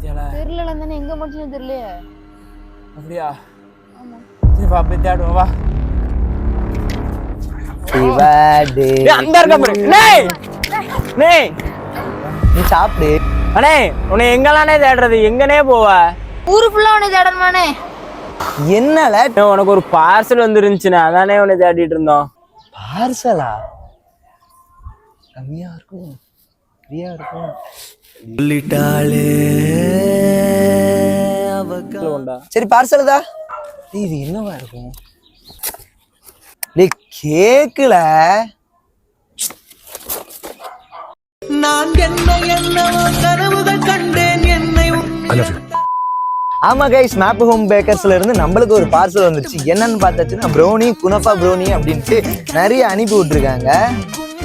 பாத்தியால தெரியல தானே எங்க மட்டும் தெரியலையே. அப்படியா? சரி வா போய் தேடுவோம் வா. அங்க இருக்க பாரு. டேய் டேய் நீ சாப்பிடு. அண்ணே உன்னை எங்கலானே தேடுறது, எங்கனே போவ? ஊரு ஃபுல்லா உன்னை தேடணுமானே. என்னல உனக்கு ஒரு பார்சல் வந்துருந்துச்சுண்ணே, அதானே உன்னை தேடிட்டு இருந்தோம். பார்சலா? கம்மியா இருக்கும், ஃப்ரீயா இருக்கும். சரி பார்சல் தான். இது என்னவா இருக்கும்? கேக்கல நான் என்ன கனவுகள் கண்டேன் என்னை. ஆமா கைஸ், மேப் ஹோம் பேக்கர்ஸ்ல இருந்து நம்மளுக்கு ஒரு பார்சல் வந்துருச்சு. என்னன்னு பார்த்தாச்சுன்னா ப்ரௌனி, குனஃபா ப்ரௌனி அப்படின்ட்டு நிறைய அனுப்பி விட்டுருக்காங்க.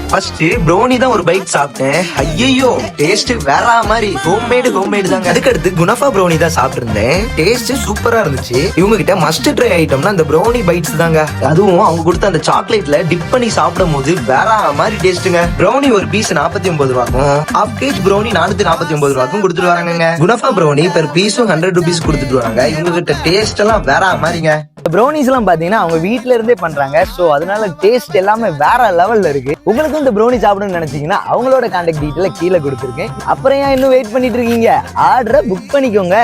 ஃபர்ஸ்ட் ப்ரௌனி தான் ஒரு பைட் சாப்பிட்டேன். ஐயோ டேஸ்ட் வேற மாதிரி, ஹோம்மேடு தாங்க. அதுக்கடுத்து குனஃபா ப்ரௌனி தான் சாப்பிட்டுருந்தேன். டேஸ்ட் சூப்பரா இருந்துச்சு. இவங்க கிட்ட மஸ்ட் ட்ரை ஐட்டம்னா அந்த ப்ரௌனி பைட்ஸ் தாங்க. அதுவும் அவங்க கொடுத்த அந்த சாக்லேட்ல டிப் பண்ணி சாப்பிடும் போது வேற மாதிரி டேஸ்ட்டுங்க. ப்ரௌனி ஒரு பீஸ் 49 ரூபாய்க்கும், ஹாஃப் கேஜ் ப்ரௌனி 449 ரூபாய்க்கும் கொடுத்துட்டு வராங்க. குனஃபா ப்ரௌனி பெர் பீஸும் 100 rupees கொடுத்துட்டு வராங்க. இவங்க கிட்ட டேஸ்ட் எல்லாம் வேற மாதிரிங்க. ப்ரௌனிஸ் எல்லாம் பாத்தீங்கன்னா அவங்க வீட்ல இருந்தே பண்றாங்க. சோ அதனால டேஸ்ட் எல்லாமே வேற லெவல்ல இருக்கு. உங்களுக்கு இந்த ப்ரௌனி சாப்பிடணும்னு நினைச்சீங்கன்னா அவங்களோட கான்டாக்ட் டீட்டெயில கீழே கொடுத்துருக்கேன். அப்புறம் ஏன் இன்னும் வெயிட் பண்ணிட்டு இருக்கீங்க? ஆர்டரை புக் பண்ணிக்கோங்க.